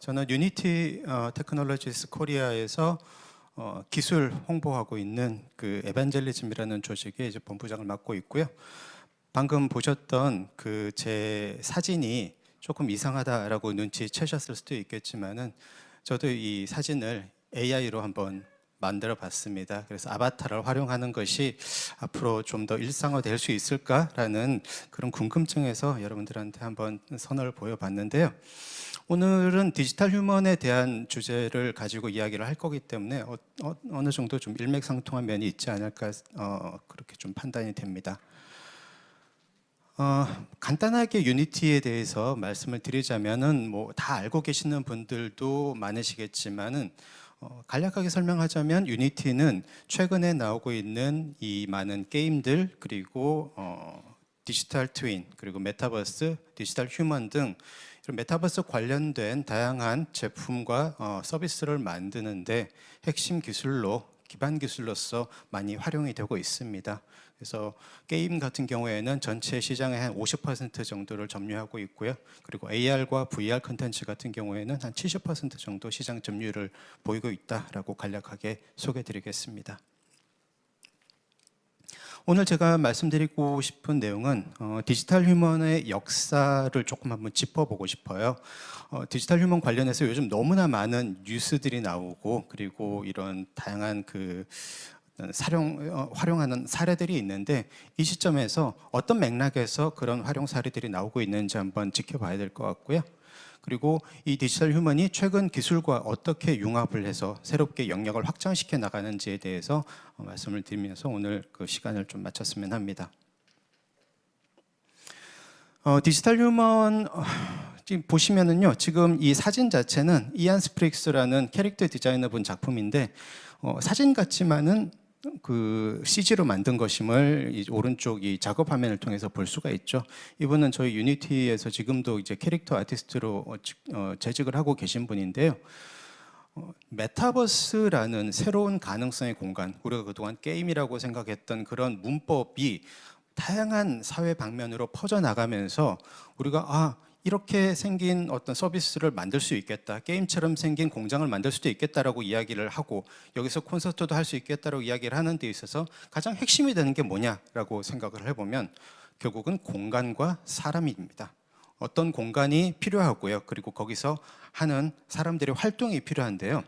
저는 유니티 테크놀로지스 코리아에서 기술 홍보하고 있는 그 에반젤리즘이라는 조직의 이제 본부장을 맡고 있고요. 방금 보셨던 그 제 사진이 조금 이상하다라고 눈치채셨을 수도 있겠지만은 저도 이 사진을 AI로 한번 만들어 봤습니다. 그래서 아바타를 활용하는 것이 앞으로 좀 더 일상화될 수 있을까라는 그런 궁금증에서 여러분들한테 한번 선을 보여봤는데요. 오늘은 디지털 휴먼에 대한 주제를 가지고 이야기를 할 거기 때문에 어느 정도 좀 일맥상통한 면이 있지 않을까 그렇게 좀 판단이 됩니다. 간단하게 유니티에 대해서 말씀을 드리자면은 뭐 다 알고 계시는 분들도 많으시겠지만은 간략하게 설명하자면 유니티는 최근에 나오고 있는 이 많은 게임들 그리고 디지털 트윈 그리고 메타버스, 디지털 휴먼 등 이런 메타버스 관련된 다양한 제품과 서비스를 만드는데 핵심 기술로 기반 기술로서 많이 활용이 되고 있습니다. 그래서 게임 같은 경우에는 전체 시장의 한 50% 정도를 점유하고 있고요. 그리고 AR과 VR 컨텐츠 같은 경우에는 한 70% 정도 시장 점유율을 보이고 있다라고 간략하게 소개드리겠습니다. 오늘 제가 말씀드리고 싶은 내용은 디지털 휴먼의 역사를 조금 한번 짚어보고 싶어요. 디지털 휴먼 관련해서 요즘 너무나 많은 뉴스들이 나오고 그리고 이런 다양한 그 활용하는 사례들이 있는데 이 시점에서 어떤 맥락에서 그런 활용 사례들이 나오고 있는지 한번 지켜봐야 될 것 같고요. 그리고 이 디지털 휴먼이 최근 기술과 어떻게 융합을 해서 새롭게 영역을 확장시켜 나가는지에 대해서 말씀을 드리면서 오늘 그 시간을 좀 마쳤으면 합니다. 디지털 휴먼 지금 보시면은요, 지금 이 사진 자체는 이안 스프릭스라는 캐릭터 디자이너 분 작품인데 사진 같지만은 그 CG로 만든 것임을 이 오른쪽 이 작업 화면을 통해서 볼 수가 있죠. 이분은 저희 유니티에서 지금도 이제 캐릭터 아티스트로 재직을 하고 계신 분인데요. 메타버스라는 새로운 가능성의 공간, 우리가 그동안 게임이라고 생각했던 그런 문법이 다양한 사회 방면으로 퍼져나가면서 우리가 이렇게 생긴 어떤 서비스를 만들 수 있겠다, 게임처럼 생긴 공장을 만들 수도 있겠다라고 이야기를 하고 여기서 콘서트도 할 수 있겠다라고 이야기를 하는 데 있어서 가장 핵심이 되는 게 뭐냐라고 생각을 해보면 결국은 공간과 사람입니다. 어떤 공간이 필요하고요, 그리고 거기서 하는 사람들의 활동이 필요한데요.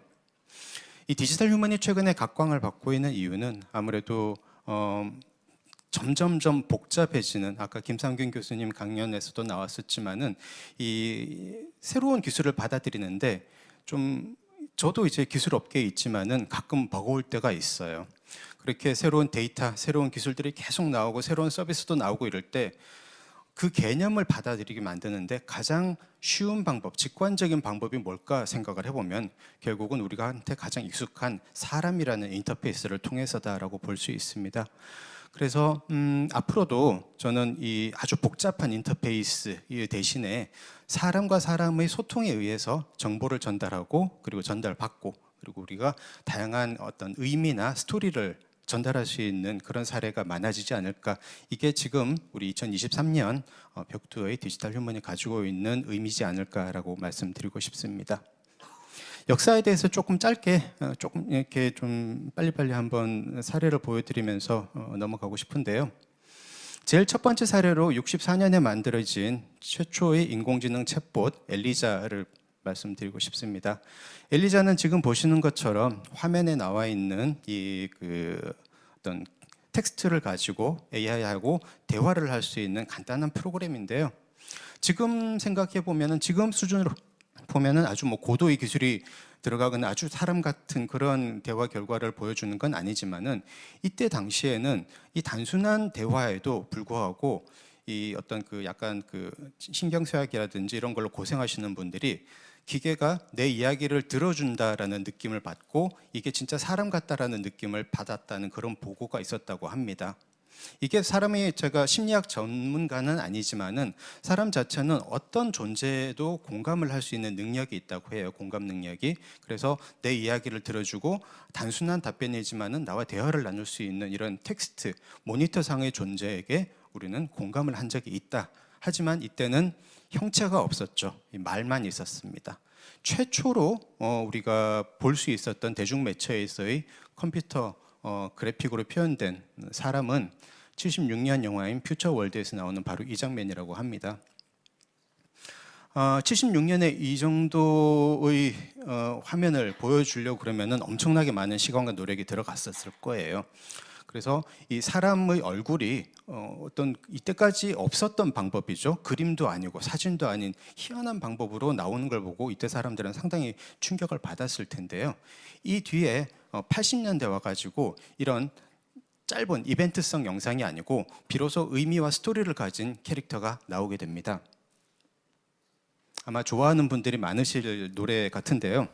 이 디지털 휴먼이 최근에 각광을 받고 있는 이유는 아무래도 점점점 복잡해지는, 아까 김상균 교수님 강연에서도 나왔었지만은 이 새로운 기술을 받아들이는데 좀 저도 이제 기술 업계에 있지만은 가끔 버거울 때가 있어요. 그렇게 새로운 데이터, 새로운 기술들이 계속 나오고 새로운 서비스도 나오고 이럴 때 그 개념을 받아들이게 만드는데 가장 쉬운 방법, 직관적인 방법이 뭘까 생각을 해보면 결국은 우리한테 가장 익숙한 사람이라는 인터페이스를 통해서다라고 볼 수 있습니다. 그래서 앞으로도 저는 이 아주 복잡한 인터페이스 대신에 사람과 사람의 소통에 의해서 정보를 전달하고 그리고 전달받고 그리고 우리가 다양한 어떤 의미나 스토리를 전달할 수 있는 그런 사례가 많아지지 않을까. 이게 지금 우리 2023년 벽두의 디지털 휴먼이 가지고 있는 의미지 않을까라고 말씀드리고 싶습니다. 역사에 대해서 조금 짧게 조금 이렇게 좀 빨리빨리 한번 사례를 보여드리면서 넘어가고 싶은데요. 제일 첫 번째 사례로 64년에 만들어진 최초의 인공지능 챗봇 엘리자를 말씀드리고 싶습니다. 엘리자는 지금 보시는 것처럼 화면에 나와 있는 어떤 텍스트를 가지고 AI하고 대화를 할 수 있는 간단한 프로그램인데요. 지금 생각해 보면은 지금 수준으로 보면은 아주 뭐 고도의 기술이 들어가거나 아주 사람 같은 그런 대화 결과를 보여주는 건 아니지만은 이때 당시에는 이 단순한 대화에도 불구하고 이 어떤 그 약간 그 신경쇠약이라든지 이런 걸로 고생하시는 분들이 기계가 내 이야기를 들어준다라는 느낌을 받고 이게 진짜 사람 같다라는 느낌을 받았다는 그런 보고가 있었다고 합니다. 이게 사람이, 제가 심리학 전문가는 아니지만은 사람 자체는 어떤 존재에도 공감을 할 수 있는 능력이 있다고 해요. 공감 능력이. 그래서 내 이야기를 들어주고 단순한 답변이지만은 나와 대화를 나눌 수 있는 이런 텍스트, 모니터상의 존재에게 우리는 공감을 한 적이 있다 하지만 이때는 형체가 없었죠. 말만 있었습니다. 최초로 우리가 볼 수 있었던 대중매체에서의 컴퓨터 그래픽으로 표현된 사람은 76년 영화인 퓨처 월드에서 나오는 바로 이 장면이라고 합니다. 76년에 이 정도의 화면을 보여주려고 그러면은 엄청나게 많은 시간과 노력이 들어갔었을 거예요. 그래서 이 사람의 얼굴이 어떤 이때까지 없었던 방법이죠. 그림도 아니고 사진도 아닌 희한한 방법으로 나오는 걸 보고 이때 사람들은 상당히 충격을 받았을 텐데요. 이 뒤에 80년대 와가지고 이런 짧은 이벤트성 영상이 아니고 비로소 의미와 스토리를 가진 캐릭터가 나오게 됩니다. 아마 좋아하는 분들이 많으실 노래 같은데요.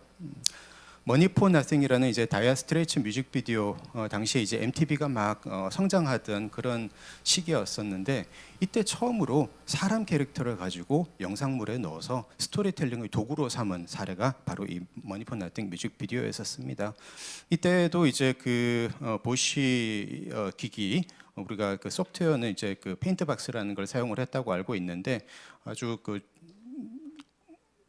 머니 포 나싱이라는 이제 다이아 스트레이츠 뮤직비디오 당시에 이제 MTV가 막 성장하던 그런 시기였었는데 이때 처음으로 사람 캐릭터를 가지고 영상물에 넣어서 스토리텔링의 도구로 삼은 사례가 바로 이 머니 포 나싱 뮤직비디오였었습니다. 이때도 이제 그 보쉬 기기 우리가 그 소프트웨어는 이제 그 페인트박스라는 걸 사용을 했다고 알고 있는데 아주 그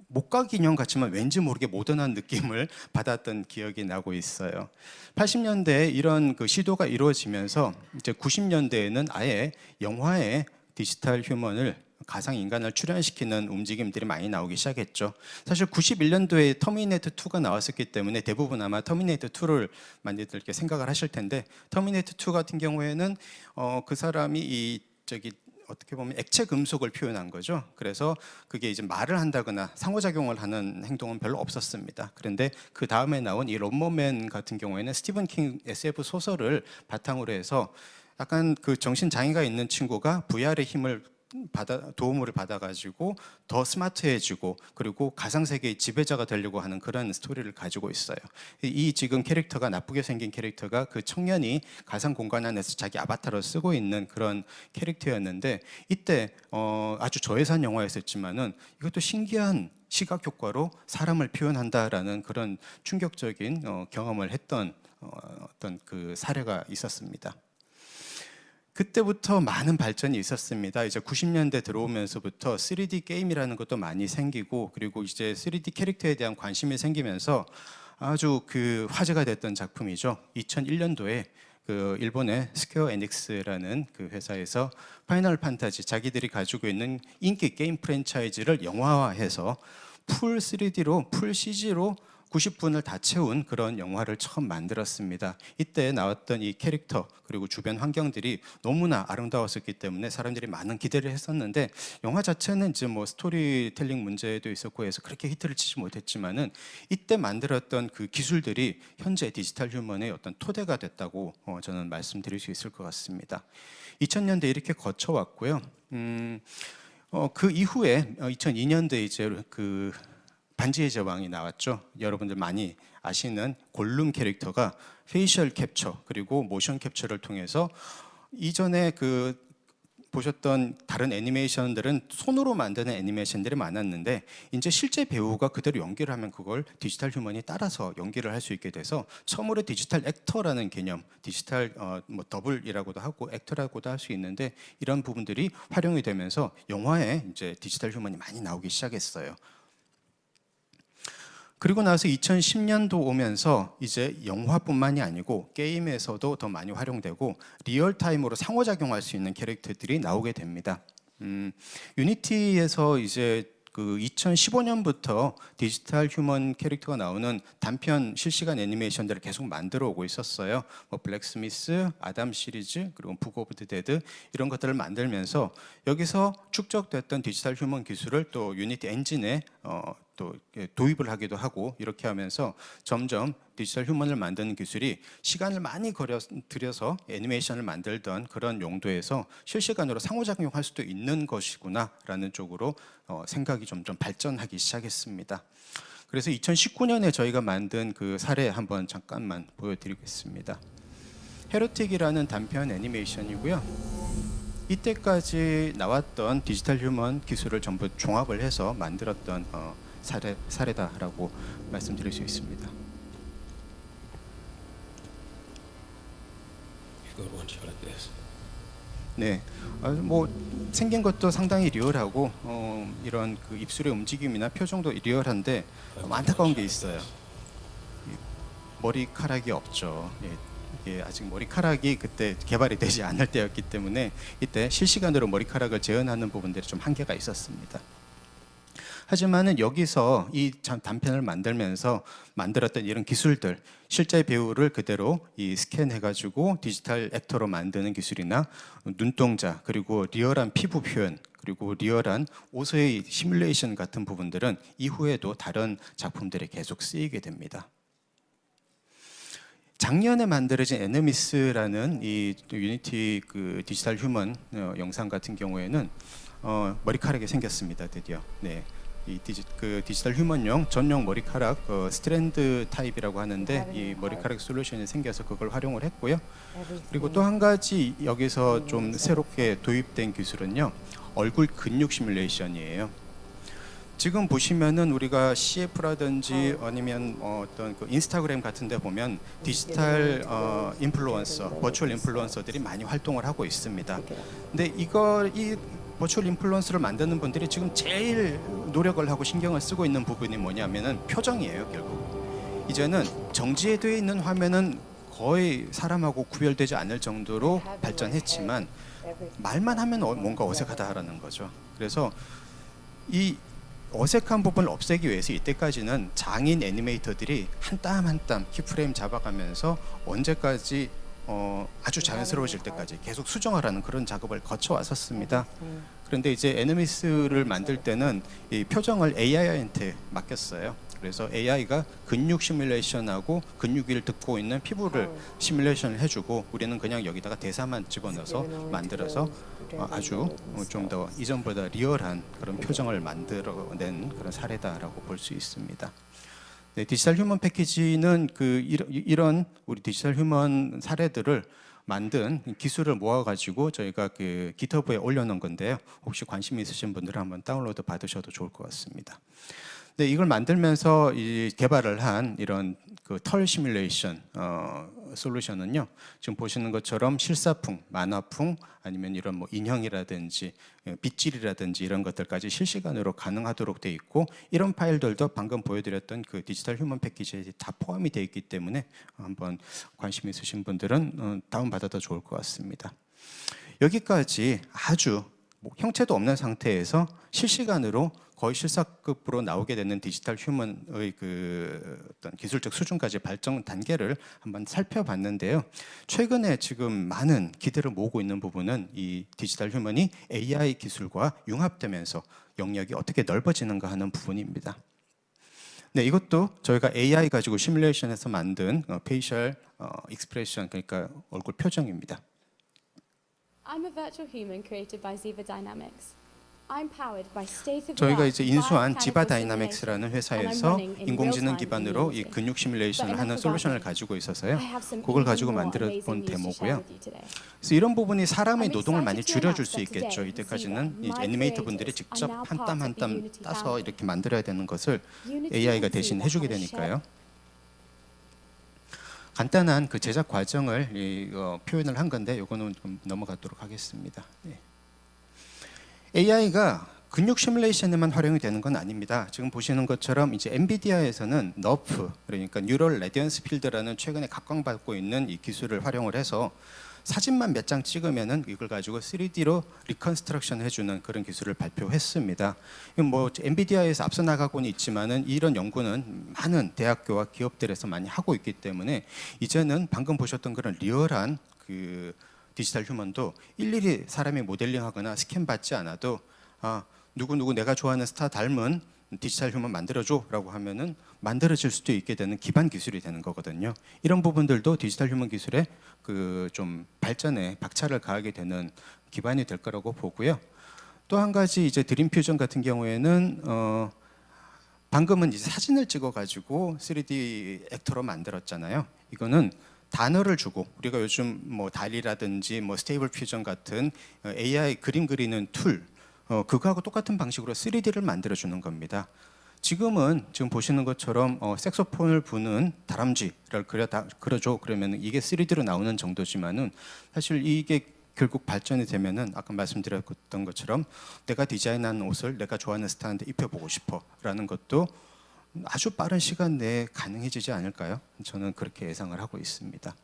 목각 인형 같지만 왠지 모르게 모던한 느낌을 받았던 기억이 나고 있어요. 80년대에 이런 그 시도가 이루어지면서 이제 90년대에는 아예 영화에 디지털 휴먼을 가상 인간을 출연시키는 움직임들이 많이 나오기 시작했죠. 사실 91년도에 터미네이터 2가 나왔었기 때문에 대부분 아마 터미네이터 2를 많이들 이렇게 생각을 하실 텐데 터미네이터 2 같은 경우에는 그 사람이 이 저기 어떻게 보면 액체 금속을 표현한 거죠. 그래서 그게 이제 말을 한다거나 상호작용을 하는 행동은 별로 없었습니다. 그런데 그 다음에 나온 이 롬머맨 같은 경우에는 스티븐 킹 SF 소설을 바탕으로 해서 약간 그 정신 장애가 있는 친구가 VR의 힘을 도움을 받아가지고 더 스마트해지고 그리고 가상세계의 지배자가 되려고 하는 그런 스토리를 가지고 있어요. 이 지금 캐릭터가 나쁘게 생긴 캐릭터가 그 청년이 가상 공간 안에서 자기 아바타로 쓰고 있는 그런 캐릭터였는데 이때 아주 저예산 영화였었지만은 이것도 신기한 시각 효과로 사람을 표현한다라는 그런 충격적인 경험을 했던 어떤 그 사례가 있었습니다. 그때부터 많은 발전이 있었습니다. 이제 90년대 들어오면서부터 3D 게임이라는 것도 많이 생기고 그리고 이제 3D 캐릭터에 대한 관심이 생기면서 아주 그 화제가 됐던 작품이죠. 2001년도에 그 일본의 스퀘어 에닉스라는 그 회사에서 파이널 판타지 자기들이 가지고 있는 인기 게임 프랜차이즈를 영화화해서 풀 3D로 풀 CG로 90분을 다 채운 그런 영화를 처음 만들었습니다. 이때 나왔던 이 캐릭터 그리고 주변 환경들이 너무나 아름다웠었기 때문에 사람들이 많은 기대를 했었는데 영화 자체는 이제 뭐 스토리텔링 문제도 있었고 해서 그렇게 히트를 치지 못했지만은 이때 만들었던 그 기술들이 현재 디지털 휴먼의 어떤 토대가 됐다고 저는 말씀드릴 수 있을 것 같습니다. 2000년대 이렇게 거쳐왔고요. 그 이후에 2002년도에 이제 그 반지의 제왕이 나왔죠. 여러분들 많이 아시는 골룸 캐릭터가 페이셜 캡처 그리고 모션 캡처를 통해서 이전에 그 보셨던 다른 애니메이션들은 손으로 만드는 애니메이션들이 많았는데 이제 실제 배우가 그대로 연기를 하면 그걸 디지털 휴먼이 따라서 연기를 할 수 있게 돼서 처음으로 디지털 액터라는 개념, 디지털 뭐 더블이라고도 하고 액터라고도 할 수 있는데 이런 부분들이 활용이 되면서 영화에 이제 디지털 휴먼이 많이 나오기 시작했어요. 그리고 나서 2010년도 오면서 이제 영화뿐만이 아니고 게임에서도 더 많이 활용되고 리얼타임으로 상호작용할 수 있는 캐릭터들이 나오게 됩니다. 유니티에서 이제 그 2015년부터 디지털 휴먼 캐릭터가 나오는 단편 실시간 애니메이션들을 계속 만들어 오고 있었어요. 뭐 블랙스미스, 아담 시리즈, 그리고 북 오브 드 데드 이런 것들을 만들면서 여기서 축적됐던 디지털 휴먼 기술을 또 유니티 엔진에 또 도입을 하기도 하고 이렇게 하면서 점점 디지털 휴먼을 만드는 기술이 시간을 많이 들여서 애니메이션을 만들던 그런 용도에서 실시간으로 상호작용할 수도 있는 것이구나라는 쪽으로 생각이 점점 발전하기 시작했습니다. 그래서 2019년에 저희가 만든 그 사례 한번 잠깐만 보여드리겠습니다. 헤로틱이라는 단편 애니메이션이고요. 이때까지 나왔던 디지털 휴먼 기술을 전부 종합을 해서 만들었던 사례다라고 말씀드릴 수 있습니다. 네, 뭐 생긴 것도 상당히 리얼하고 이런 그 입술의 움직임이나 표정도 리얼한데 안타까운 게 있어요. 머리카락이 없죠. 예, 이게 아직 머리카락이 그때 개발이 되지 않을 때였기 때문에 이때 실시간으로 머리카락을 재현하는 부분들이 좀 한계가 있었습니다. 하지만은 여기서 이 단편을 만들면서 만들었던 이런 기술들, 실제 배우를 그대로 이 스캔해가지고 디지털 액터로 만드는 기술이나 눈동자, 그리고 리얼한 피부 표현, 그리고 리얼한 옷의 시뮬레이션 같은 부분들은 이후에도 다른 작품들에 계속 쓰이게 됩니다. 작년에 만들어진 애니미스라는 이 유니티 그 디지털 휴먼 영상 같은 경우에는 머리카락이 생겼습니다. 드디어. 네. 이 디지털 휴먼용 전용 머리카락 스트랜드 타입이라고 하는데 이 머리카락 솔루션이 생겨서 그걸 활용을 했고요. 그리고 또 한 가지 여기서 좀 새롭게 도입된 기술은요, 얼굴 근육 시뮬레이션이에요. 지금 보시면은 우리가 CF라든지 아니면 어떤 그 인스타그램 같은데 보면 디지털 인플루언서, 버추얼 인플루언서들이 많이 활동을 하고 있습니다. 근데 이 버추얼 인플루언서를 만드는 분들이 지금 제일 노력을 하고 신경을 쓰고 있는 부분이 뭐냐면은 표정이에요. 결국 이제는 정지되어 있는 화면은 거의 사람하고 구별되지 않을 정도로 발전했지만 말만 하면 뭔가 어색하다라는 거죠. 그래서 이 어색한 부분을 없애기 위해서 이때까지는 장인 애니메이터들이 한 땀 한 땀 키프레임 잡아가면서 언제까지 아주 자연스러워질 때까지 계속 수정하라는 그런 작업을 거쳐왔었습니다. 그런데 이제 애니미스를 만들 때는 이 표정을 AI한테 맡겼어요. 그래서 AI가 근육 시뮬레이션하고 근육을 듣고 있는 피부를 시뮬레이션을 해주고 우리는 그냥 여기다가 대사만 집어넣어서 만들어서 아주 좀 더 이전보다 리얼한 그런 표정을 만들어낸 그런 사례다라고 볼 수 있습니다. 네, 디지털 휴먼 패키지는 이런 우리 디지털 휴먼 사례들을 만든 기술을 모아가지고 저희가 그 깃허브에 올려놓은 건데요. 혹시 관심 있으신 분들은 한번 다운로드 받으셔도 좋을 것 같습니다. 네, 이걸 만들면서 개발을 한 이런 그 털 시뮬레이션 솔루션은요. 지금 보시는 것처럼 실사풍, 만화풍, 아니면 이런 뭐 인형이라든지 빗질이라든지 이런 것들까지 실시간으로 가능하도록 돼 있고 이런 파일들도 방금 보여드렸던 그 디지털 휴먼 패키지에 다 포함이 되어 있기 때문에 한번 관심 있으신 분들은 다운받아도 좋을 것 같습니다. 여기까지 아주 형체도 없는 상태에서 실시간으로 거의 실사급으로 나오게 되는 디지털 휴먼의 그 어떤 기술적 수준까지 발전 단계를 한번 살펴봤는데요. 최근에 지금 많은 기대를 모으고 있는 부분은 이 디지털 휴먼이 AI 기술과 융합되면서 영역이 어떻게 넓어지는가 하는 부분입니다. 네, 이것도 저희가 AI 가지고 시뮬레이션해서 만든 페이셜 익스프레션, 그러니까 얼굴 표정입니다. I'm a virtual human created by Ziva Dynamics. I'm powered by state-of-the-art 저희가 이제 인수한 biomechanical 지바 simulation, 다이나믹스라는 and I'm 회사에서 running in 인공지능 real-time 기반으로 이 in Unity. 근육 시뮬레이션을 하는 솔루션을 가지고 있어서요. I have some 그걸 even 가지고 more 만들어 amazing 본 news to share 데모고요. with you today. 그래서 이런 부분이 사람의 I'm 노동을 많이 excited to 줄여줄 announce 수 that 있겠죠. today, 이때까지는 Ziva, 이 my 애니메이터 분들이 creators 직접 are now 한 part 땀 한 of the 땀 Unity 따서 family. 이렇게 만들어야 되는 것을 Unity AI가 and 대신 Ziva 해주게 have a 되니까요. shared 간단한 그 제작 과정을 표현을 한 건데 이거는 좀 넘어가도록 하겠습니다. AI가 근육 시뮬레이션에만 활용이 되는 건 아닙니다. 지금 보시는 것처럼 이제 엔비디아에서는 너프, 그러니까 뉴럴 레디언스 필드라는 최근에 각광받고 있는 이 기술을 활용을 해서 사진만 몇 장 찍으면은 이걸 가지고 3D로 리컨스트럭션 해주는 그런 기술을 발표했습니다. 뭐 엔비디아에서 앞서 나가고는 있지만은 이런 연구는 많은 대학교와 기업들에서 많이 하고 있기 때문에 이제는 방금 보셨던 그런 리얼한 그 디지털 휴먼도 일일이 사람이 모델링하거나 스캔 받지 않아도 누구 내가 좋아하는 스타 닮은 디지털 휴먼 만들어줘라고 하면은 만들어질 수도 있게 되는 기반 기술이 되는 거거든요. 이런 부분들도 디지털 휴먼 기술의 그 좀 발전에 박차를 가하게 되는 기반이 될 거라고 보고요. 또 한 가지 이제 드림 퓨전 같은 경우에는 방금은 이제 사진을 찍어가지고 3D 액터로 만들었잖아요. 이거는 단어를 주고 우리가 요즘 뭐 달이라든지 뭐 스테이블 퓨전 같은 AI 그림 그리는 툴 그거하고 똑같은 방식으로 3D를 만들어주는 겁니다. 지금 보시는 것처럼 색소폰을 부는 다람쥐를 그려줘 그러면 이게 3D로 나오는 정도지만은 사실 이게 결국 발전이 되면은 아까 말씀드렸던 것처럼 내가 디자인한 옷을 내가 좋아하는 스타일한테 입혀보고 싶어라는 것도 아주 빠른 시간 내에 가능해지지 않을까요? 저는 그렇게 예상을 하고 있습니다.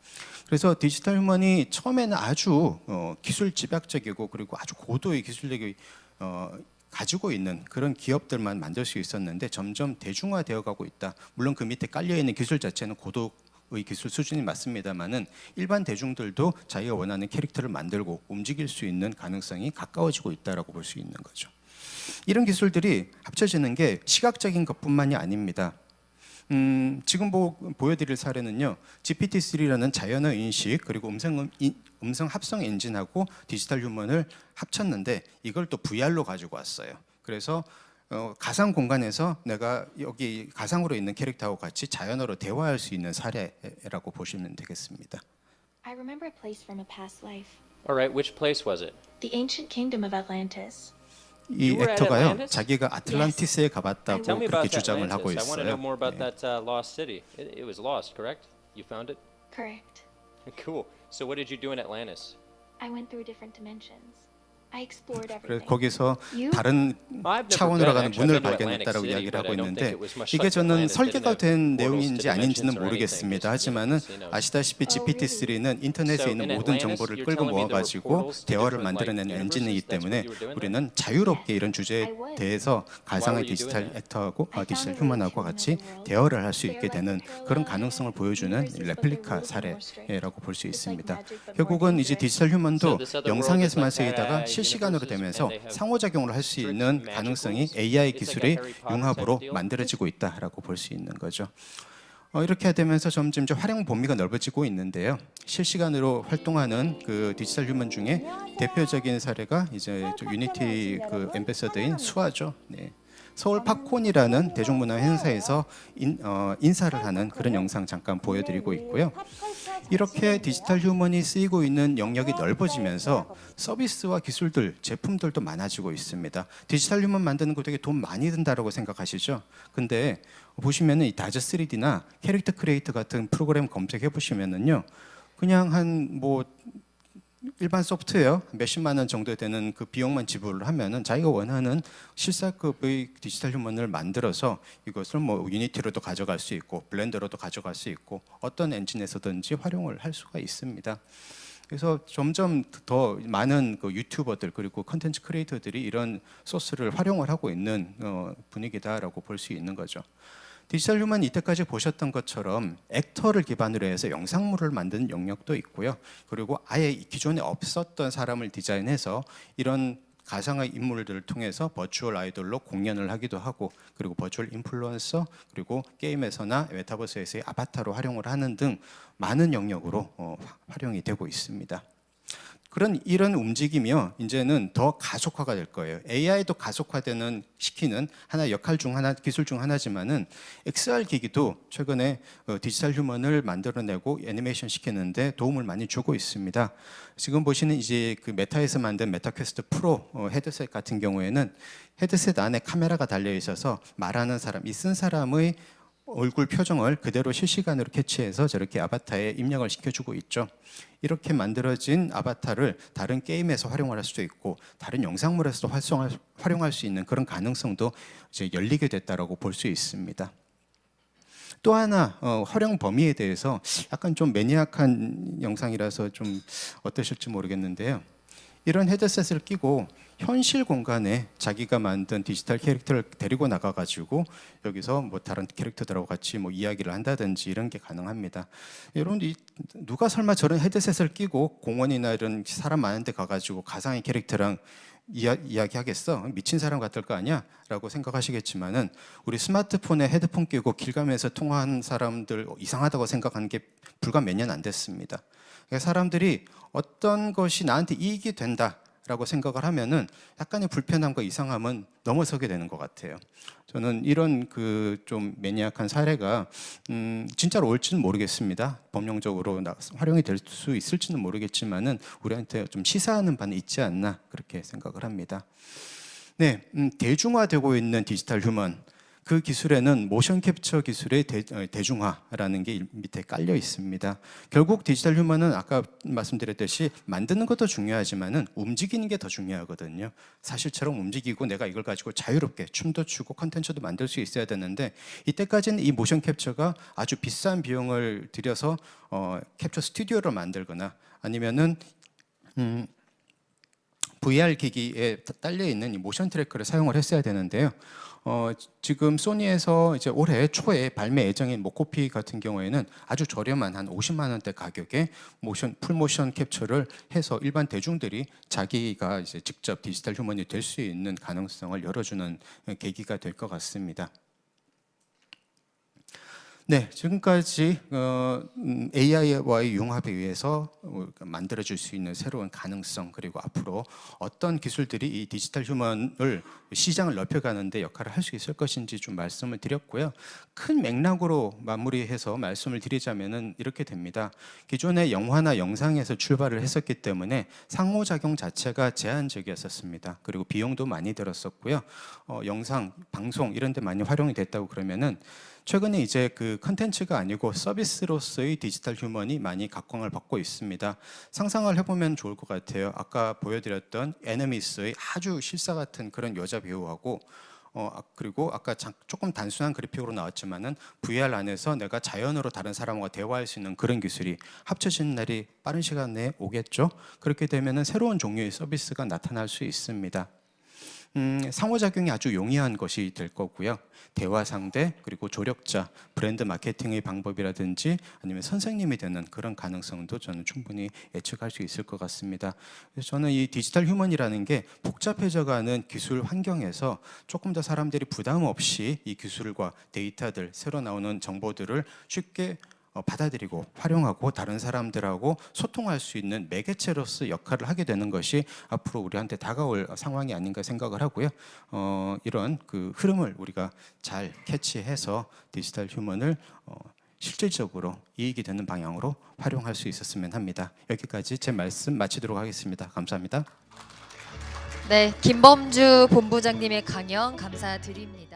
그래서 디지털 휴먼이 처음에는 아주 기술 집약적이고 그리고 아주 고도의 기술력이 가지고 있는 그런 기업들만 만들 수 있었는데 점점 대중화되어 가고 있다. 물론 그 밑에 깔려 있는 기술 자체는 고도의 기술 수준이 맞습니다만은 일반 대중들도 자기가 원하는 캐릭터를 만들고 움직일 수 있는 가능성이 가까워지고 있다라고 볼 수 있는 거죠. 이런 기술들이 합쳐지는 게 시각적인 것뿐만이 아닙니다. 지금 보여드릴 사례는요, GPT-3라는 자연어 인식 그리고 음성 합성 엔진하고 디지털 휴먼을 합쳤는데 이걸 또 VR로 가지고 왔어요. 그래서 가상 공간에서 내가 여기 가상으로 있는 캐릭터하고 같이 자연어로 대화할 수 있는 사례라고 보시면 되겠습니다. I remember a place from a past life. All right, which place was it? The ancient kingdom of Atlantis. 이 You were at 액터가요, Atlantis? 자기가 아틀란티스에 Tell 가봤다고 me 그렇게 about 주장을 Atlantis. 하고 I want to know 있어요. more about 네. that lost city. It was lost, correct? You found it? Correct. Cool. So what did you do in Atlantis? I went through different dimensions. I explored 그래서 everything. 거기서 You? 다른 I've never 차원으로 been. 가는 Actually, 문을 I've been to Atlantic 발견했다고 City, 이야기를 but 하고 I don't 있는데 think it was much 이게 like 저는 Atlantis. Didn't 설계가 have 된 portals to 내용인지 아닌지는 dimensions or anything, 모르겠습니다. just, 하지만은 casinos. 아시다시피 GPT-3는 인터넷에 So 있는 in 모든 Atlantis, 정보를 you're 끌고 telling me there were 모아가지고 portals to 대화를 different, like, 만들어내는 엔진이기 universes? That's what 때문에 you were doing 우리는 자유롭게 이런 주제에 I was. 대해서 Why 가상의 were you doing 디지털 that? 액터하고 I 디지털 found a way 휴먼하고 to 같이 another world. 대화를 할 수 They're 있게 like 되는 the 그런 parallel 가능성을 보여주는 universes, but they're 레플리카 a little bit more strict. 사례라고 볼 수 It's like 있습니다. magic, but more 결국은 이제 dangerous. 디지털 휴먼도 So this other world is 영상에서만 like 쓰이다가 parallel 실시간으로 universes, 되면서 and they have 상호작용을 할 수 strict 있는 magic 가능성이 rules? AI It's like a 기술의 Harry Potter 융합으로 type deal? 만들어지고 있다라고 볼 수 있는 거죠. 이렇게 되면서 점점 이제 활용 범위가 넓어지고 있는데요. 실시간으로 활동하는 그 디지털 휴먼 중에 대표적인 사례가 이제 유니티 그 앰베서더인 수아죠. 네. 서울 팝콘이라는 대중문화 행사에서 인사를 하는 그런 영상 잠깐 보여드리고 있고요. 이렇게 디지털 휴먼이 쓰이고 있는 영역이 넓어지면서 서비스와 기술들, 제품들도 많아지고 있습니다. 디지털 휴먼 만드는 거 되게 돈 많이 든다라고 생각하시죠? 근데 보시면은 이 다저 3D나 캐릭터 크리에이터 같은 프로그램 검색해 보시면은요, 그냥 한 뭐 일반 소프트웨어 몇십만 원 정도 되는 그 비용만 지불을 하면은 자기가 원하는 실사급의 디지털 휴먼을 만들어서 이것을 뭐 유니티로도 가져갈 수 있고 블렌더로도 가져갈 수 있고 어떤 엔진에서든지 활용을 할 수가 있습니다. 그래서 점점 더 많은 그 유튜버들 그리고 컨텐츠 크리에이터들이 이런 소스를 활용을 하고 있는 분위기다라고 볼 수 있는 거죠. 디지털 휴먼 이때까지 보셨던 것처럼 액터를 기반으로 해서 영상물을 만드는 영역도 있고요. 그리고 아예 기존에 없었던 사람을 디자인해서 이런 가상의 인물들을 통해서 버추얼 아이돌로 공연을 하기도 하고 그리고 버추얼 인플루언서 그리고 게임에서나 메타버스에서의 아바타로 활용을 하는 등 많은 영역으로 활용이 되고 있습니다. 이런 움직임이요, 이제는 더 가속화가 될 거예요. AI도 가속화되는 시키는 하나 역할 중 하나, 기술 중 하나지만은 XR 기기도 최근에 디지털 휴먼을 만들어내고 애니메이션 시키는데 도움을 많이 주고 있습니다. 지금 보시는 이제 그 메타에서 만든 메타퀘스트 프로 헤드셋 같은 경우에는 헤드셋 안에 카메라가 달려 있어서 말하는 사람, 이 쓴 사람의 얼굴 표정을 그대로 실시간으로 캐치해서 저렇게 아바타에 입력을 시켜주고 있죠. 이렇게 만들어진 아바타를 다른 게임에서 활용을 할 수도 있고 다른 영상물에서도 활용할 수 있는 그런 가능성도 이제 열리게 됐다라고 볼 수 있습니다. 또 하나 활용 범위에 대해서 약간 좀 매니악한 영상이라서 좀 어떠실지 모르겠는데요. 이런 헤드셋을 끼고 현실 공간에 자기가 만든 디지털 캐릭터를 데리고 나가가지고 여기서 뭐 다른 캐릭터들하고 같이 뭐 이야기를 한다든지 이런 게 가능합니다. 여러분, 누가 설마 저런 헤드셋을 끼고 공원이나 이런 사람 많은 데 가가지고 가상의 캐릭터랑 이야기하겠어? 미친 사람 같을 거 아니야? 라고 생각하시겠지만은 우리 스마트폰에 헤드폰 끼고 길 가면서 통화하는 사람들 이상하다고 생각하는 게 불과 몇 년 안 됐습니다. 그러니까 사람들이 어떤 것이 나한테 이익이 된다라고 생각을 하면은 약간의 불편함과 이상함은 넘어서게 되는 것 같아요. 저는 이런 그 좀 매니악한 사례가 진짜로 올지는 모르겠습니다. 법령적으로 활용이 될 수 있을지는 모르겠지만은 우리한테 좀 시사하는 바는 있지 않나 그렇게 생각을 합니다. 네, 대중화되고 있는 디지털 휴먼. 그 기술에는 모션 캡처 기술의 대중화라는 게 밑에 깔려 있습니다. 결국 디지털 휴먼은 아까 말씀드렸듯이 만드는 것도 중요하지만은 움직이는 게 더 중요하거든요. 사실처럼 움직이고 내가 이걸 가지고 자유롭게 춤도 추고 컨텐츠도 만들 수 있어야 되는데 이때까지는 이 모션 캡처가 아주 비싼 비용을 들여서 캡처 스튜디오를 만들거나 아니면은 VR 기기에 딸려 있는 이 모션 트래커를 사용을 했어야 되는데요. 지금 소니에서 이제 올해 초에 발매 예정인 모코피 같은 경우에는 아주 저렴한 한 50만 원대 가격에 풀 모션 캡처를 해서 일반 대중들이 자기가 이제 직접 디지털 휴먼이 될 수 있는 가능성을 열어주는 계기가 될 것 같습니다. 네, 지금까지 AI와의 융합에 의해서 만들어질 수 있는 새로운 가능성 그리고 앞으로 어떤 기술들이 이 디지털 휴먼을 시장을 넓혀가는 데 역할을 할 수 있을 것인지 좀 말씀을 드렸고요. 큰 맥락으로 마무리해서 말씀을 드리자면은 이렇게 됩니다. 기존의 영화나 영상에서 출발을 했었기 때문에 상호작용 자체가 제한적이었었습니다. 그리고 비용도 많이 들었었고요. 영상, 방송 이런 데 많이 활용이 됐다고 그러면은 최근에 이제 그 컨텐츠가 아니고 서비스로서의 디지털 휴먼이 많이 각광을 받고 있습니다. 상상을 해보면 좋을 것 같아요. 아까 보여드렸던 애니미스의 아주 실사 같은 그런 여자 배우하고 그리고 아까 조금 단순한 그래픽으로 나왔지만은 VR 안에서 내가 자연으로 다른 사람과 대화할 수 있는 그런 기술이 합쳐지는 날이 빠른 시간 내에 오겠죠. 그렇게 되면은 새로운 종류의 서비스가 나타날 수 있습니다. 상호작용이 아주 용이한 것이 될 거고요. 대화 상대 그리고 조력자, 브랜드 마케팅의 방법이라든지 아니면 선생님이 되는 그런 가능성도 저는 충분히 예측할 수 있을 것 같습니다. 그래서 저는 이 디지털 휴먼이라는 게 복잡해져가는 기술 환경에서 조금 더 사람들이 부담 없이 이 기술과 데이터들, 새로 나오는 정보들을 쉽게 받아들이고 활용하고 다른 사람들하고 소통할 수 있는 매개체로서 역할을 하게 되는 것이 앞으로 우리한테 다가올 상황이 아닌가 생각을 하고요. 이런 그 흐름을 우리가 잘 캐치해서 디지털 휴먼을 실질적으로 이익이 되는 방향으로 활용할 수 있었으면 합니다. 여기까지 제 말씀 마치도록 하겠습니다. 감사합니다. 네, 김범주 본부장님의 강연 감사드립니다.